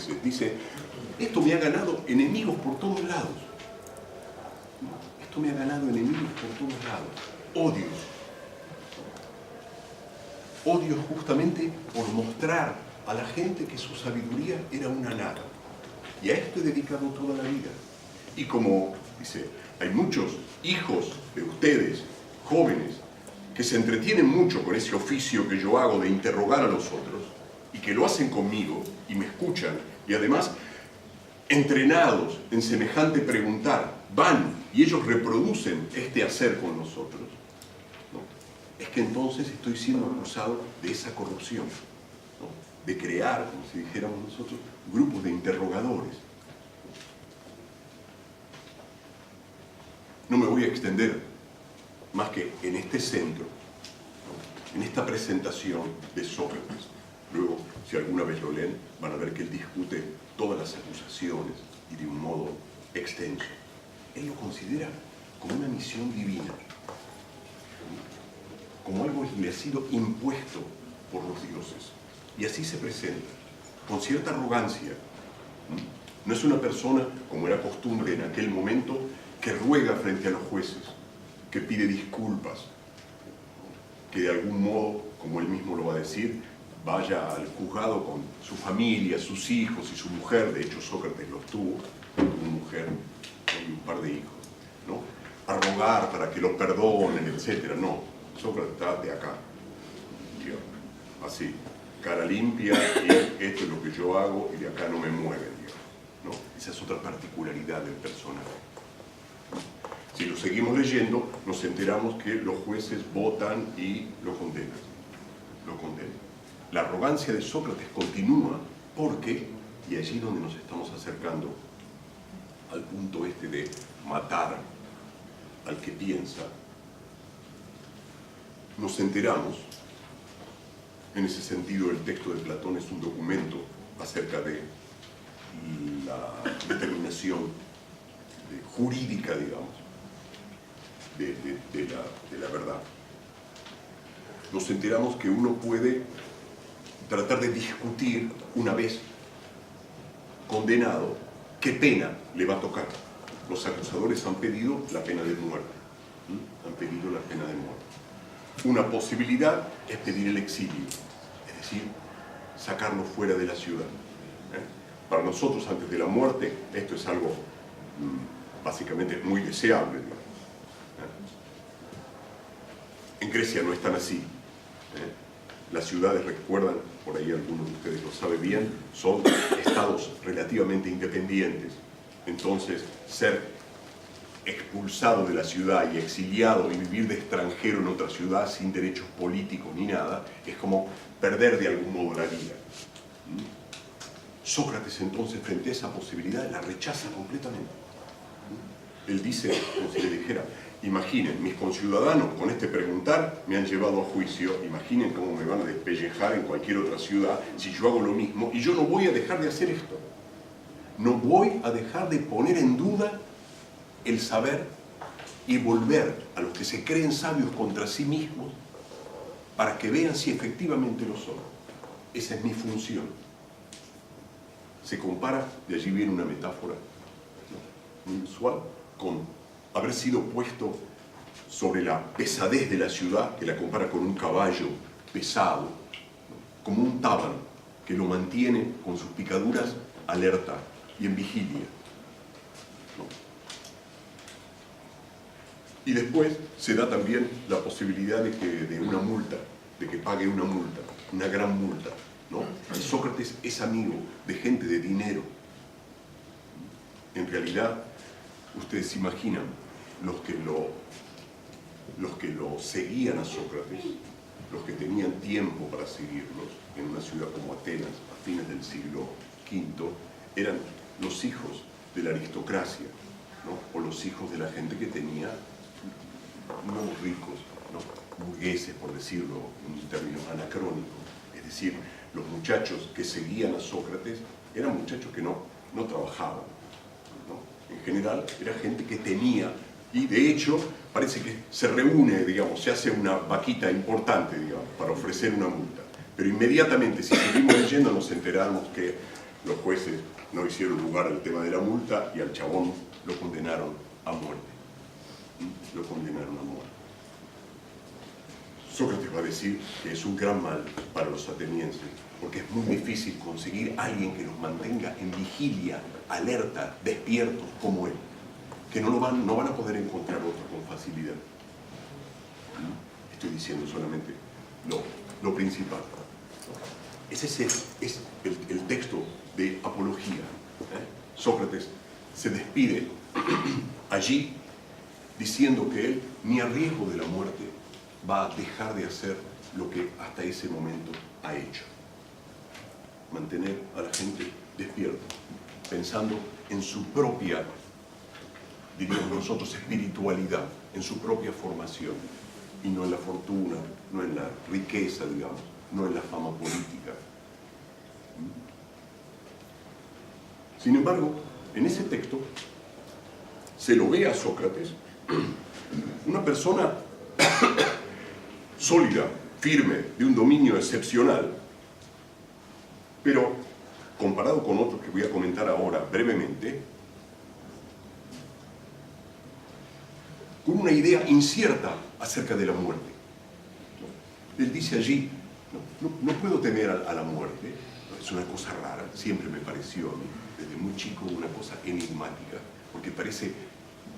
jueces. Dice, esto me ha ganado enemigos por todos lados. Esto me ha ganado enemigos por todos lados. Odios. Odios justamente por mostrar a la gente que su sabiduría era una nada. Y a esto he dedicado toda la vida. Y como, dice, hay muchos hijos de ustedes, jóvenes, que se entretienen mucho con ese oficio que yo hago de interrogar a los otros, y que lo hacen conmigo, y me escuchan, y además, entrenados en semejante preguntar, van y ellos reproducen este hacer con nosotros, ¿no? Es que entonces estoy siendo acusado de esa corrupción, ¿no? De crear, como si dijéramos nosotros, grupos de interrogadores. No me voy a extender más que en este centro, ¿no? En esta presentación de Sócrates. Luego, si alguna vez lo leen, van a ver que él discute todas las acusaciones y de un modo extenso. Él lo considera como una misión divina, como algo que le ha sido impuesto por los dioses. Y así se presenta, con cierta arrogancia. No es una persona, como era costumbre en aquel momento, que ruega frente a los jueces, que pide disculpas, que de algún modo, como él mismo lo va a decir, vaya al juzgado con su familia, sus hijos y su mujer. De hecho, Sócrates los tuvo, una mujer y un par de hijos, ¿no? A rogar para que lo perdonen, etc. No, Sócrates está de acá, digamos, así, cara limpia, y esto es lo que yo hago y de acá no me mueven, digamos, ¿no? Esa es otra particularidad del personaje. Si lo seguimos leyendo, nos enteramos que los jueces votan y lo condenan. Lo condenan. La arrogancia de Sócrates continúa porque, y allí donde nos estamos acercando al punto este de matar al que piensa, nos enteramos, en ese sentido el texto de Platón es un documento acerca de la determinación jurídica, digamos, de la verdad. Nos enteramos que uno puede tratar de discutir, una vez condenado, qué pena le va a tocar. Los acusadores han pedido la pena de muerte. Han pedido la pena de muerte. Una posibilidad es pedir el exilio, es decir, sacarlo fuera de la ciudad. Para nosotros, antes de la muerte, esto es algo básicamente muy deseable, digamos. En Grecia no es tan así. Las ciudades, recuerdan, por ahí algunos de ustedes lo saben bien, son estados relativamente independientes. Entonces, ser expulsado de la ciudad y exiliado y vivir de extranjero en otra ciudad sin derechos políticos ni nada, es como perder de algún modo la vida. Sócrates entonces, frente a esa posibilidad, la rechaza completamente. Él dice, como si le dijera, imaginen, mis conciudadanos con este preguntar me han llevado a juicio, imaginen cómo me van a despellejar en cualquier otra ciudad si yo hago lo mismo, y yo no voy a dejar de hacer esto. No voy a dejar de poner en duda el saber y volver a los que se creen sabios contra sí mismos para que vean si efectivamente lo son. Esa es mi función. Se compara, de allí viene una metáfora muy usual, con haber sido puesto sobre la pesadez de la ciudad, que la compara con un caballo pesado, como un tábano que lo mantiene con sus picaduras alerta y en vigilia. Y después se da también la posibilidad de una multa, de que pague una multa, una gran multa, ¿no? Sócrates es amigo de gente de dinero. En realidad, ustedes se imaginan, los que lo seguían a Sócrates, los que tenían tiempo para seguirlos en una ciudad como Atenas a fines del siglo V, eran los hijos de la aristocracia, ¿no? O los hijos de la gente que tenía, no ricos, ¿no? Burgueses, por decirlo en un término anacrónico. Es decir, los muchachos que seguían a Sócrates eran muchachos que no trabajaban, ¿no? En general, era gente que tenía, y de hecho, parece que se reúne, digamos, se hace una vaquita importante, digamos, para ofrecer una multa. Pero inmediatamente, si seguimos leyendo, nos enteramos que los jueces no hicieron lugar al tema de la multa y al chabón lo condenaron a muerte. Lo condenaron a muerte. Sócrates va a decir que es un gran mal para los atenienses, porque es muy difícil conseguir a alguien que los mantenga en vigilia, alerta, despiertos como él, que no van a poder encontrar otro con facilidad. Estoy diciendo solamente lo principal. Ese es el texto de Apología. Sócrates se despide allí diciendo que él, ni a riesgo de la muerte, va a dejar de hacer lo que hasta ese momento ha hecho. Mantener a la gente despierta, pensando en su propia, diríamos nosotros, espiritualidad, en su propia formación, y no en la fortuna, no en la riqueza, digamos, no en la fama política. Sin embargo, en ese texto se lo ve a Sócrates, una persona sólida, firme, de un dominio excepcional, pero comparado con otros que voy a comentar ahora brevemente, con una idea incierta acerca de la muerte. Él dice allí, no puedo temer a la muerte, es una cosa rara, siempre me pareció a mí, desde muy chico, una cosa enigmática, porque parece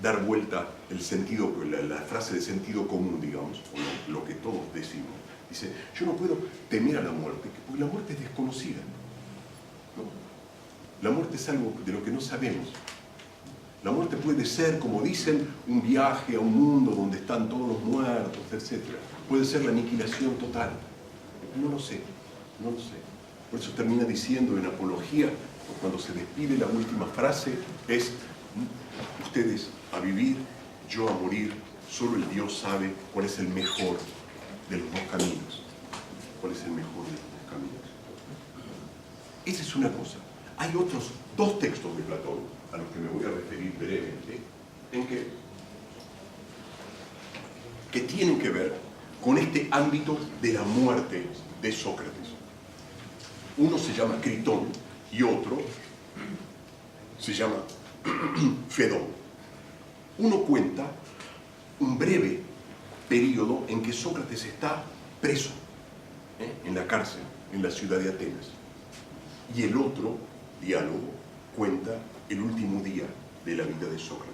dar vuelta el sentido, la frase de sentido común, digamos, o lo que todos decimos. Dice, yo no puedo temer a la muerte, porque la muerte es desconocida, ¿no? La muerte es algo de lo que no sabemos. La muerte puede ser, como dicen, un viaje a un mundo donde están todos los muertos, etc. Puede ser la aniquilación total. No lo sé, no lo sé. Por eso termina diciendo en Apología, cuando se despide, la última frase es: ustedes a vivir, yo a morir, solo el Dios sabe cuál es el mejor de los dos caminos. ¿Cuál es el mejor de los dos caminos? Esa es una cosa. Hay otros dos textos de Platón, a los que me voy a referir brevemente, en que tienen que ver con este ámbito de la muerte de Sócrates. Uno se llama Critón y otro se llama Fedón. Uno cuenta un breve periodo en que Sócrates está preso, en la cárcel, en la ciudad de Atenas. Y el otro diálogo cuenta el último día de la vida de Sócrates.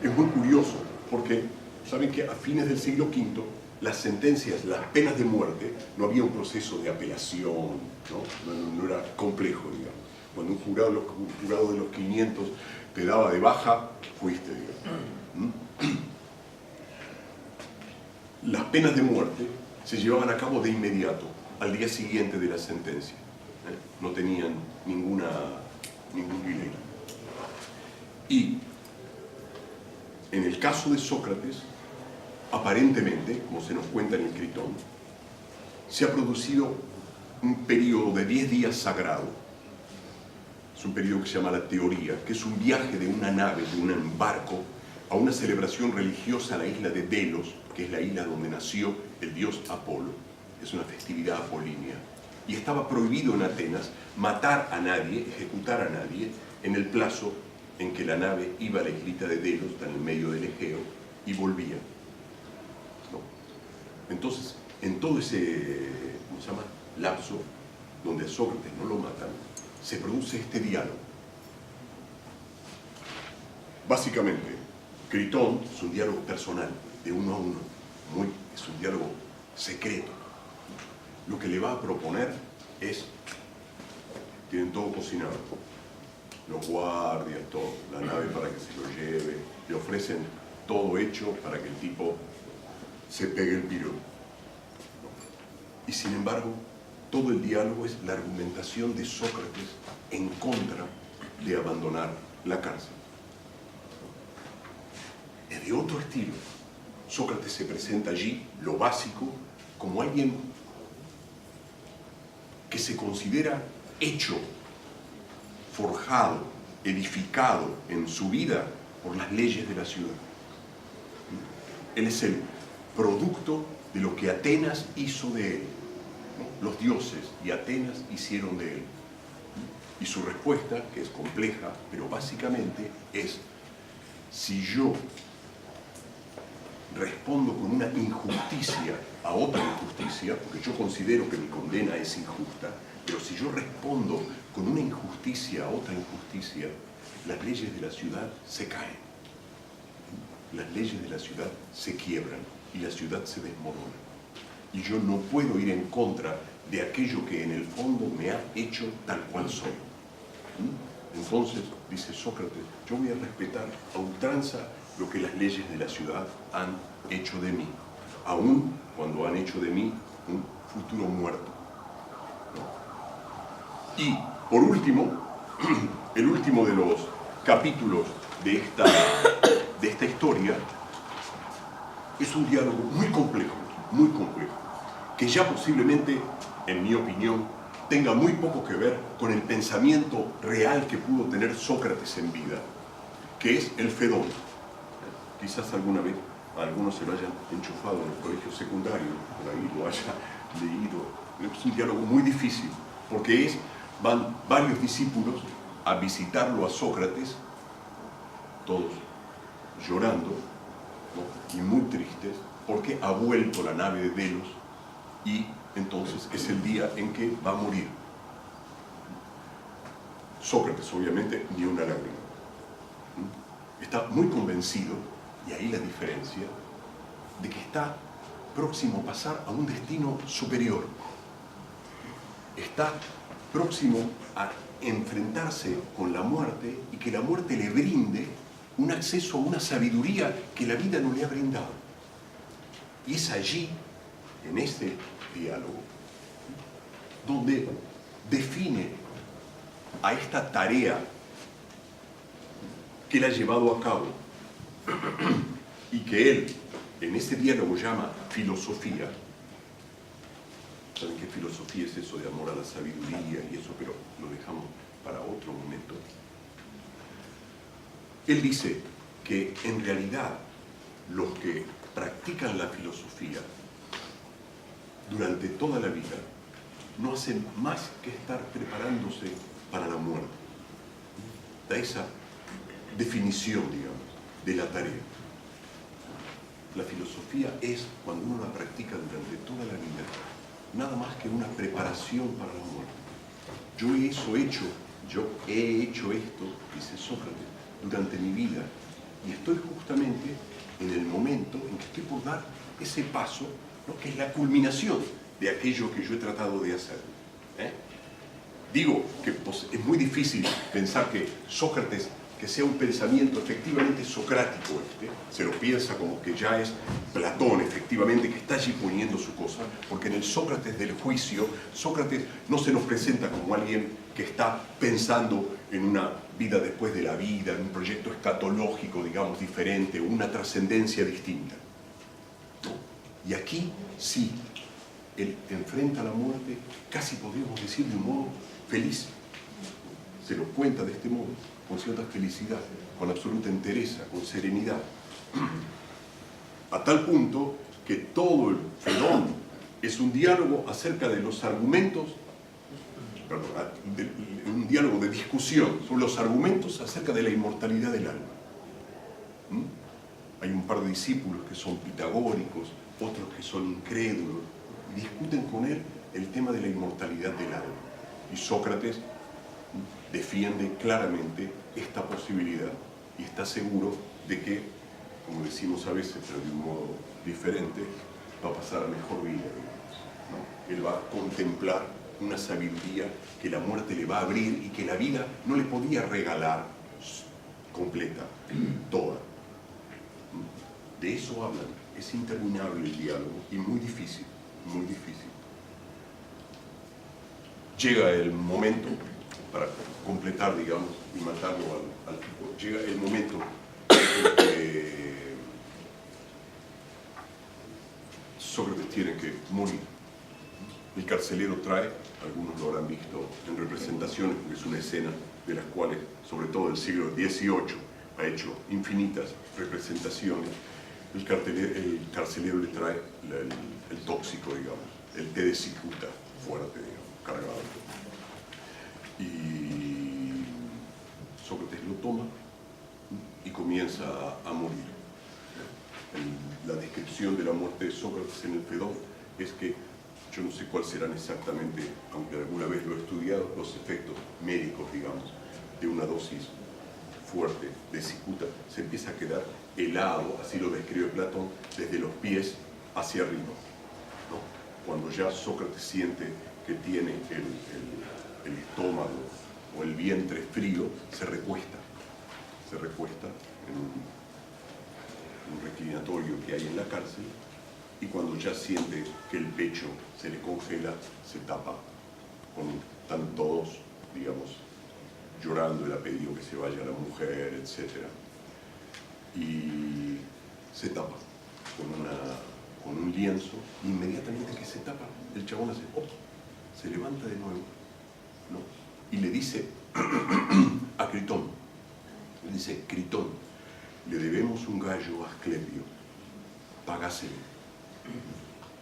Es muy curioso porque saben que a fines del siglo V las sentencias, las penas de muerte, no había un proceso de apelación, no era complejo, digamos. Cuando un jurado de los 500 te daba de baja, fuiste, digamos. Las penas de muerte se llevaban a cabo de inmediato, al día siguiente de la sentencia. No tenían ningún delay. Y en el caso de Sócrates, aparentemente, como se nos cuenta en el Critón, se ha producido un periodo de 10 días sagrado. Es un periodo que se llama la teoría, que es un viaje de una nave, de un barco, a una celebración religiosa a la isla de Delos, que es la isla donde nació el dios Apolo. Es una festividad apolínea. Y estaba prohibido en Atenas matar a nadie, ejecutar a nadie, en el plazo en que la nave iba a la islita de Delos, en el medio del Egeo, y volvía. ¿No? Entonces, en todo ese, ¿cómo se llama?, lapso, donde a Sócrates no lo matan, se produce este diálogo. Básicamente, Critón es un diálogo personal, de uno a uno, es un diálogo secreto. Lo que le va a proponer es, tienen todo cocinado, los guardias, todo, la nave para que se lo lleve, le ofrecen todo hecho para que el tipo se pegue el piro. Y sin embargo, todo el diálogo es la argumentación de Sócrates en contra de abandonar la cárcel. Es de otro estilo. Sócrates se presenta allí, lo básico, como alguien que se considera hecho, forjado, edificado en su vida por las leyes de la ciudad. Él es el producto de lo que Atenas hizo de él. ¿no? Los dioses y Atenas hicieron de él. Y su respuesta, que es compleja, pero básicamente es: si yo respondo con una injusticia a otra injusticia, porque yo considero que mi condena es injusta, pero si yo respondo con una injusticia a otra injusticia, las leyes de la ciudad se caen, las leyes de la ciudad se quiebran y la ciudad se desmorona. Y yo no puedo ir en contra de aquello que en el fondo me ha hecho tal cual soy. Entonces, dice Sócrates, yo voy a respetar a ultranza lo que las leyes de la ciudad han hecho de mí, aun cuando han hecho de mí un futuro muerto. ¿No? Y, por último, el último de los capítulos de esta historia es un diálogo muy complejo, que ya posiblemente, en mi opinión, tenga muy poco que ver con el pensamiento real que pudo tener Sócrates en vida, que es el Fedón. Quizás alguna vez a algunos se lo hayan enchufado en el colegio secundario, por ahí lo haya leído. Es un diálogo muy difícil, porque van varios discípulos a visitarlo a Sócrates, todos llorando, ¿no? Y muy tristes, porque ha vuelto la nave de Delos y entonces es el día en que va a morir. Sócrates, obviamente, ni una lágrima. Está muy convencido, y ahí la diferencia, de que está próximo a pasar a un destino superior. Está próximo a enfrentarse con la muerte y que la muerte le brinde un acceso a una sabiduría que la vida no le ha brindado. Y es allí, en este diálogo, donde define a esta tarea que él ha llevado a cabo y que él en ese diálogo llama filosofía. ¿Saben qué filosofía es eso de amor a la sabiduría y eso? Pero lo dejamos para otro momento. Él dice que en realidad los que practican la filosofía durante toda la vida no hacen más que estar preparándose para la muerte. Da esa definición, digamos, de la tarea. La filosofía es, cuando uno la practica durante toda la vida, nada más que una preparación para la muerte. Yo he hecho esto, dice Sócrates, durante mi vida, y estoy justamente en el momento en que estoy por dar ese paso, ¿no? Que es la culminación de aquello que yo he tratado de hacer. Digo que es muy difícil pensar que Sócrates, que sea un pensamiento efectivamente socrático, se lo piensa como que ya es Platón, efectivamente, que está allí poniendo su cosa, porque en el Sócrates del juicio, Sócrates no se nos presenta como alguien que está pensando en una vida después de la vida, en un proyecto escatológico, digamos, diferente, una trascendencia distinta. ¿No? Y aquí sí, él enfrenta la muerte, casi podríamos decir de un modo feliz. Se lo cuenta de este modo, con cierta felicidad, con absoluta entereza, con serenidad. A tal punto que todo el Fedón es un diálogo acerca de los argumentos, un diálogo de discusión sobre los argumentos acerca de la inmortalidad del alma. Hay un par de discípulos que son pitagóricos, otros que son incrédulos, y discuten con él el tema de la inmortalidad del alma. Y Sócrates defiende claramente esta posibilidad y está seguro de que, como decimos a veces, pero de un modo diferente, va a pasar a mejor vida, ¿no? Él va a contemplar una sabiduría que la muerte le va a abrir y que la vida no le podía regalar completa, toda. De eso hablan. Es interminable el diálogo y muy difícil, muy difícil. Llega el momento, para completar, digamos, y matarlo al tipo, llega el momento en que Sócrates tiene que morir. El carcelero trae, algunos lo habrán visto en representaciones, porque es una escena de las cuales, sobre todo el siglo XVIII, ha hecho infinitas representaciones. El carcelero le trae el tóxico, digamos, el té de cicuta, fuerte, digamos, cargado. Y Sócrates lo toma y comienza a morir. La descripción de la muerte de Sócrates en el Fedón es que, yo no sé cuáles serán exactamente, aunque alguna vez lo he estudiado, los efectos médicos, digamos, de una dosis fuerte de cicuta. Se empieza a quedar helado, así lo describe Platón, desde los pies hacia arriba, ¿no? Cuando ya Sócrates siente que tiene el estómago o el vientre frío, se recuesta en un reclinatorio que hay en la cárcel, y cuando ya siente que el pecho se le congela, se tapa. Están todos, digamos, llorando, él ha pedido que se vaya la mujer, etc. Y se tapa con un lienzo. Inmediatamente que se tapa, el chabón hace, se levanta de nuevo, ¿no? Y le dice a Critón, le dice: Critón, le debemos un gallo a Asclepio, pagáselo.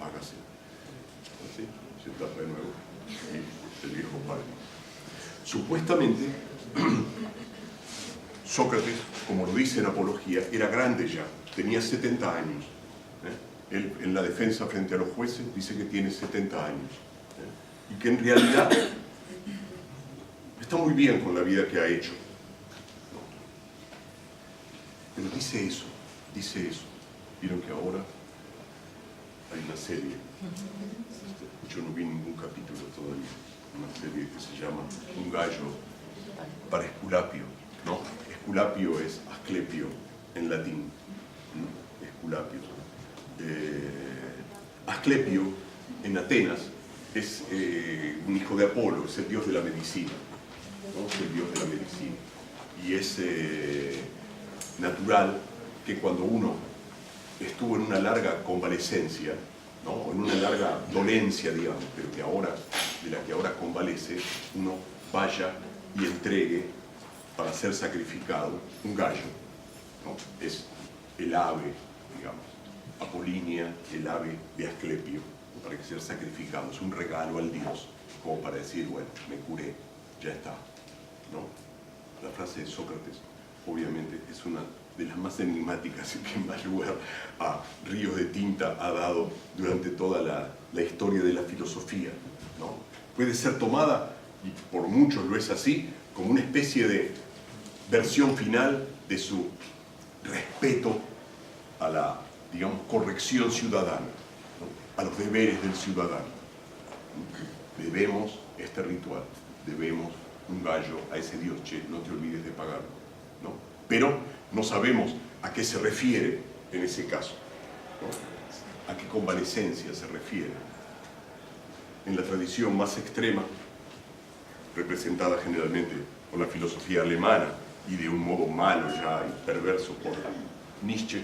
Así, se tapa de nuevo, y el viejo padre. Supuestamente, Sócrates, como lo dice en Apología, era grande ya, tenía 70 años. Él, en la defensa frente a los jueces, dice que tiene 70 años. Y que en realidad está muy bien con la vida que ha hecho. Pero dice eso. Vieron que ahora hay una serie, yo no vi ningún capítulo todavía, una serie que se llama Un gallo para Esculapio, ¿no? Esculapio es Asclepio en latín, ¿no? Esculapio. Asclepio en Atenas es un hijo de Apolo, es el dios de la medicina, ¿no? Es el dios de la medicina. Y es natural que cuando uno estuvo en una larga convalecencia, ¿no? En una larga dolencia, digamos, pero de la que ahora convalece, uno vaya y entregue para ser sacrificado un gallo, ¿no? Es el ave, digamos, Apolínea, el ave de Asclepio, para que sea sacrificado. Es un regalo al dios, como para decir, bueno, me curé, ya está, ¿no? La frase de Sócrates, obviamente, es una de las más enigmáticas y que más lugar a ríos de tinta ha dado durante toda la historia de la filosofía, ¿no? Puede ser tomada, y por muchos lo es así, como una especie de versión final de su respeto a la, digamos, corrección ciudadana, ¿no? A los deberes del ciudadano. Debemos este ritual, debemos un gallo a ese dios, che, no te olvides de pagarlo, ¿no? Pero no sabemos a qué se refiere en ese caso, ¿no? A qué convalecencia se refiere. En la tradición más extrema, representada generalmente por la filosofía alemana y de un modo malo ya y perverso por Nietzsche,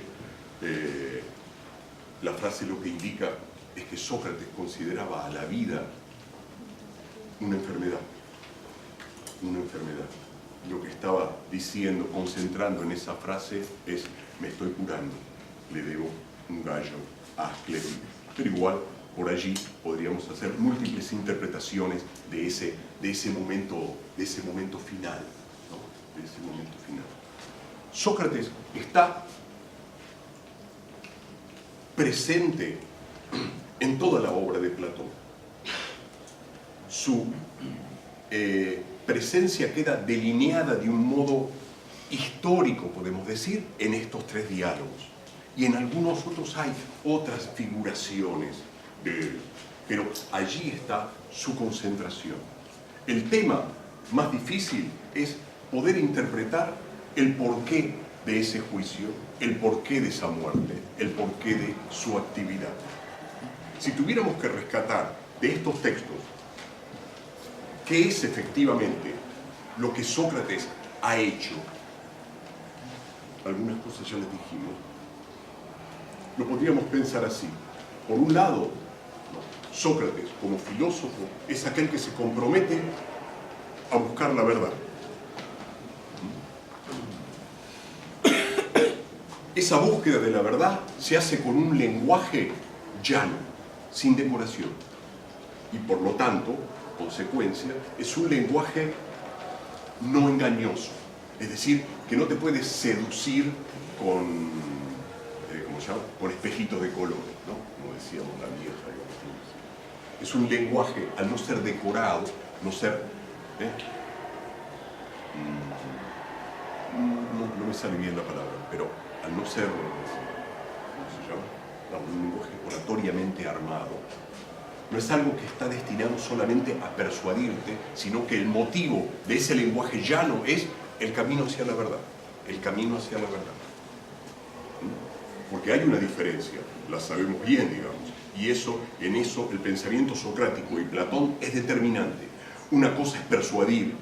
la frase lo que indica es que Sócrates consideraba a la vida una enfermedad. Una enfermedad. Lo que estaba diciendo, concentrando en esa frase es: me estoy curando, le debo un gallo a Asclepio. Pero igual, por allí podríamos hacer múltiples interpretaciones de ese momento final, ¿no? De ese momento final. Sócrates está presente en toda la obra de Platón. Su presencia queda delineada de un modo histórico, podemos decir, en estos tres diálogos. Y en algunos otros hay otras figuraciones de él, pero allí está su concentración. El tema más difícil es poder interpretar el porqué de ese juicio, el porqué de esa muerte, el porqué de su actividad. Si tuviéramos que rescatar de estos textos qué es efectivamente lo que Sócrates ha hecho, algunas cosas ya les dijimos, lo podríamos pensar así. Por un lado, Sócrates, como filósofo, es aquel que se compromete a buscar la verdad. Esa búsqueda de la verdad se hace con un lenguaje llano, sin decoración. y por lo tanto, consecuencia, es un lenguaje no engañoso. Es decir, que no te puedes seducir con, ¿cómo se llama? Con espejitos de colores, ¿no? Como decíamos la vieja. Es un lenguaje, al no ser decorado, no ser... no me sale bien la palabra, pero al no ser, ¿cómo se llama? Un lenguaje oratoriamente armado, no es algo que está destinado solamente a persuadirte, sino que el motivo de ese lenguaje llano es el camino hacia la verdad. El camino hacia la verdad. Porque hay una diferencia, la sabemos bien, digamos, y en eso el pensamiento socrático y Platón es determinante. Una cosa es persuadir,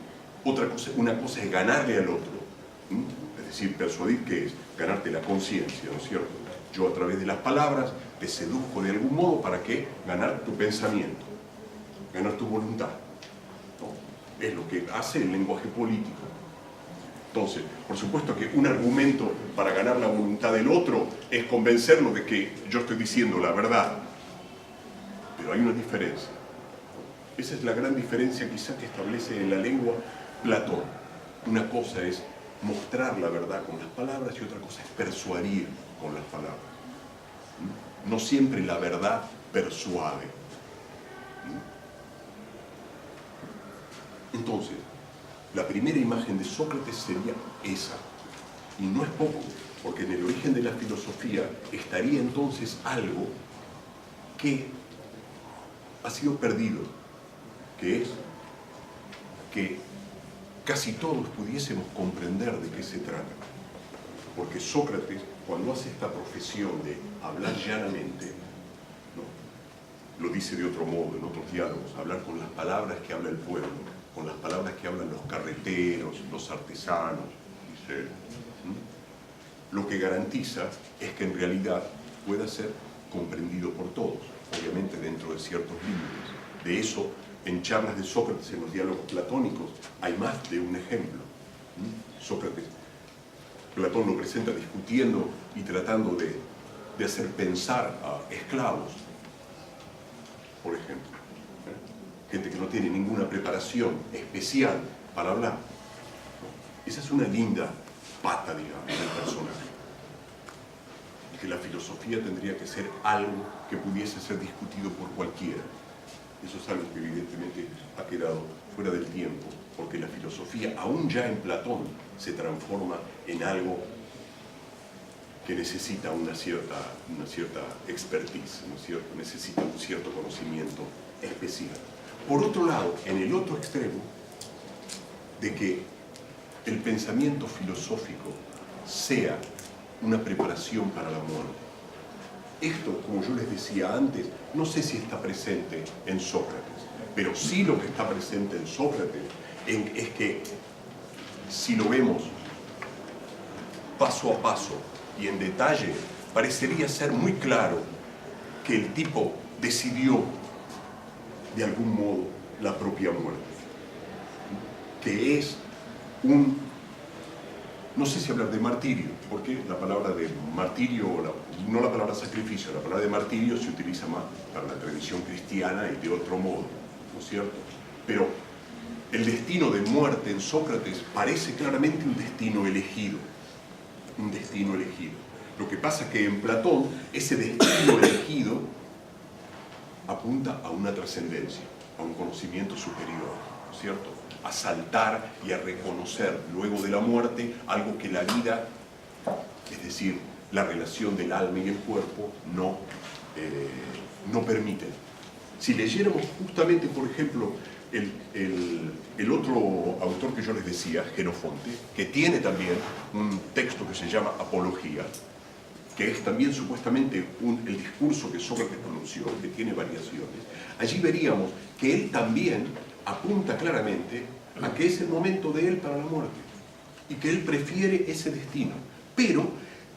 una cosa es ganarle al otro. Es decir, persuadir, ¿qué es? Ganarte la conciencia, ¿no es cierto? Yo a través de las palabras te seduzco de algún modo para que ganar tu pensamiento, ganar tu voluntad, ¿no? Es lo que hace el lenguaje político. Entonces, por supuesto que un argumento para ganar la voluntad del otro es convencerlo de que yo estoy diciendo la verdad. Pero hay una diferencia. Esa es la gran diferencia quizá que establece en la lengua Platón. Una cosa es mostrar la verdad con las palabras y otra cosa es persuadir con las palabras. No siempre la verdad persuade. Entonces, la primera imagen de Sócrates sería esa. Y no es poco, porque en el origen de la filosofía estaría entonces algo que ha sido perdido, que es que casi todos pudiésemos comprender de qué se trata. Porque Sócrates, cuando hace esta profesión de hablar llanamente, ¿no? Lo dice de otro modo, en otros diálogos, hablar con las palabras que habla el pueblo, con las palabras que hablan los carreteros, los artesanos, dice él. Lo que garantiza es que en realidad pueda ser comprendido por todos, obviamente dentro de ciertos límites. De eso, en charlas de Sócrates, en los diálogos platónicos, hay más de un ejemplo. Sócrates, Platón lo presenta discutiendo y tratando de hacer pensar a esclavos, por ejemplo. Gente que no tiene ninguna preparación especial para hablar. Esa es una linda pata, digamos, del personaje. Que la filosofía tendría que ser algo que pudiese ser discutido por cualquiera. Eso es algo que evidentemente ha quedado fuera del tiempo, porque la filosofía, aún ya en Platón, se transforma en algo que necesita una cierta expertise, ¿no es cierto? Necesita un cierto conocimiento especial. Por otro lado, en el otro extremo, de que el pensamiento filosófico sea una preparación para la muerte. Esto, como yo les decía antes, no sé si está presente en Sócrates, pero sí lo que está presente en Sócrates es que, si lo vemos paso a paso y en detalle, parecería ser muy claro que el tipo decidió de algún modo la propia muerte, que es no sé si hablar de martirio, porque la palabra de martirio, no la palabra sacrificio, la palabra de martirio se utiliza más para la tradición cristiana y de otro modo, ¿no es cierto? Pero el destino de muerte en Sócrates parece claramente un destino elegido, un destino elegido. Lo que pasa es que en Platón ese destino elegido apunta a una trascendencia, a un conocimiento superior, ¿no es cierto? A saltar y a reconocer luego de la muerte algo que la vida, es decir, la relación del alma y el cuerpo, no permiten. Si leyéramos justamente, por ejemplo, el otro autor que yo les decía, Jenofonte, que tiene también un texto que se llama Apología, que es también supuestamente el discurso que Sócrates pronunció, que tiene variaciones, allí veríamos que él también apunta claramente a que es el momento de él para la muerte y que él prefiere ese destino. Pero,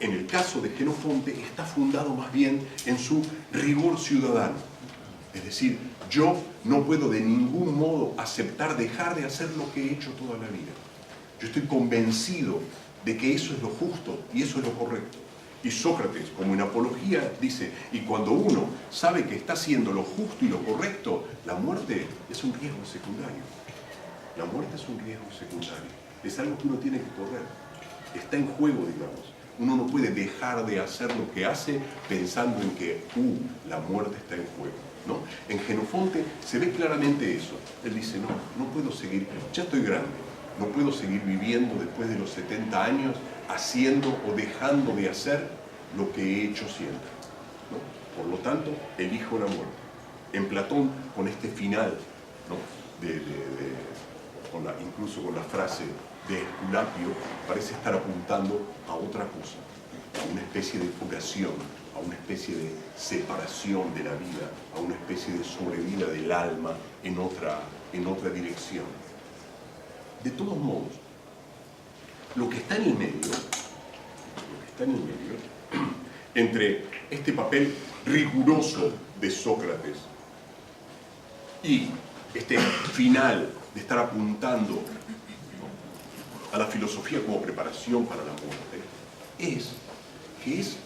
en el caso de Jenofonte, está fundado más bien en su rigor ciudadano. Es decir, yo no puedo de ningún modo aceptar dejar de hacer lo que he hecho toda la vida. Yo estoy convencido de que eso es lo justo y eso es lo correcto. Y Sócrates, como en Apología, dice, y cuando uno sabe que está haciendo lo justo y lo correcto, la muerte es un riesgo secundario. La muerte es un riesgo secundario. Es algo que uno tiene que correr. Está en juego, digamos. Uno no puede dejar de hacer lo que hace pensando en que, la muerte está en juego, ¿no? En Jenofonte se ve claramente eso. Él dice, no puedo seguir, ya estoy grande, no puedo seguir viviendo después de los 70 años haciendo o dejando de hacer lo que he hecho siempre, ¿no? Por lo tanto, elijo la muerte. En Platón, con este final, ¿no? Incluso con la frase de Esculapio, parece estar apuntando a otra cosa, a una especie de purgación, a una especie de separación de la vida, a una especie de sobrevida del alma en otra dirección. De todos modos, lo que está en el medio, entre este papel riguroso de Sócrates y este final de estar apuntando a la filosofía como preparación para la muerte, es que es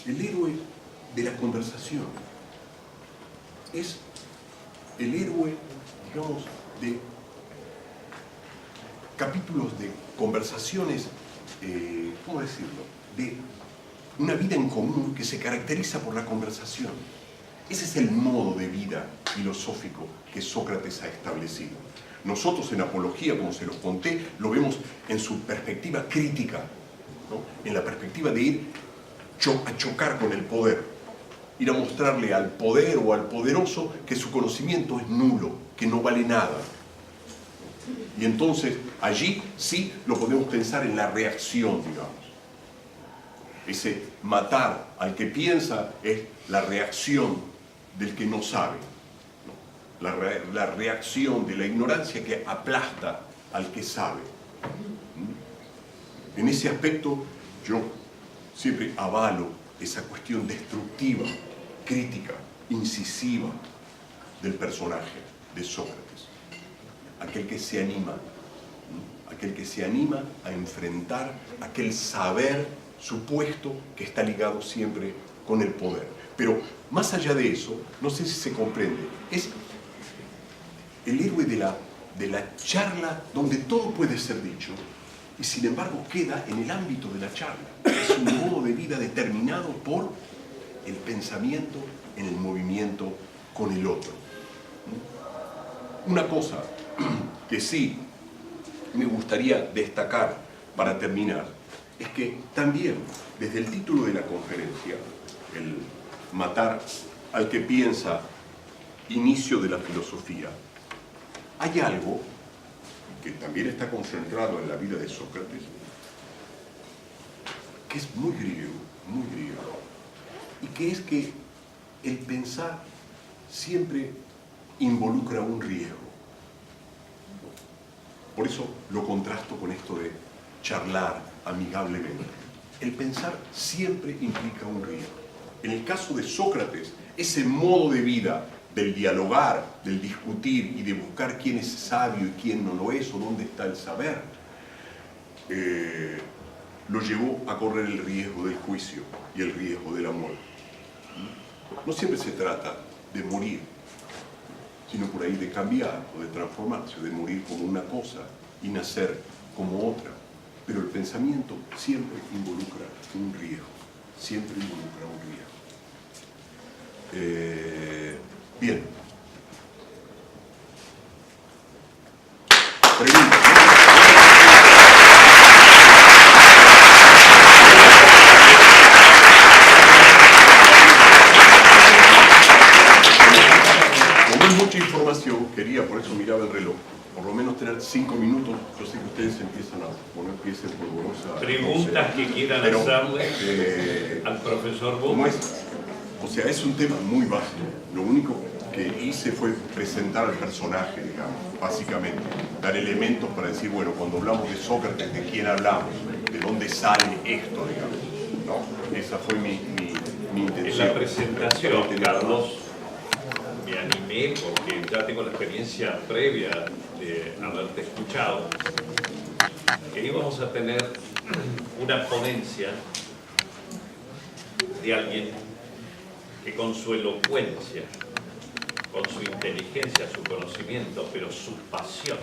el héroe de la conversación. Es el héroe, digamos, de capítulos de conversaciones, ¿cómo decirlo?, de una vida en común que se caracteriza por la conversación. Ese es el modo de vida filosófico que Sócrates ha establecido. Nosotros en Apología, como se los conté, lo vemos en su perspectiva crítica, ¿no? En la perspectiva de ir a chocar con el poder, ir a mostrarle al poder o al poderoso que su conocimiento es nulo, que no vale nada. Y entonces allí sí lo podemos pensar en la reacción, digamos. Ese matar al que piensa es la reacción del que no sabe, ¿no? La reacción de la ignorancia que aplasta al que sabe. En ese aspecto yo siempre avalo esa cuestión destructiva, crítica, incisiva del personaje de Sócrates. Aquel que se anima, ¿no? Aquel que se anima a enfrentar aquel saber supuesto que está ligado siempre con el poder. Pero más allá de eso, no sé si se comprende, es el héroe de la charla donde todo puede ser dicho y sin embargo queda en el ámbito de la charla. Es un modo de vida determinado por el pensamiento en el movimiento con el otro. Una cosa que sí me gustaría destacar para terminar es que también desde el título de la conferencia, el matar al que piensa, inicio de la filosofía, hay algo que también está concentrado en la vida de Sócrates, que es muy griego, y que es que el pensar siempre involucra un riesgo. Por eso lo contrasto con esto de charlar amigablemente. El pensar siempre implica un riesgo. En el caso de Sócrates, ese modo de vida del dialogar, del discutir y de buscar quién es sabio y quién no lo es, o dónde está el saber, lo llevó a correr el riesgo del juicio y el riesgo de la muerte. No siempre se trata de morir, sino por ahí de cambiar o de transformarse, de morir como una cosa y nacer como otra. Pero el pensamiento siempre involucra un riesgo, siempre involucra un riesgo. Bien. Preguntas. Como es mucha información, quería, por eso miraba el reloj, por lo menos tener 5 minutos. Yo sé que ustedes empiezan a poner piezas polvorosas. Preguntas que quieran hacerle al profesor Bob. O sea, es un tema muy vasto. Lo único que hice fue presentar al personaje, digamos, básicamente. Dar elementos para decir, bueno, cuando hablamos de Sócrates, ¿de quién hablamos? ¿De dónde sale esto, digamos? ¿No? Esa fue mi intención. En la presentación, Carlos, me animé porque ya tengo la experiencia previa de haberte escuchado, que íbamos a tener una ponencia de alguien que con su elocuencia, con su inteligencia, su conocimiento, pero su pasión,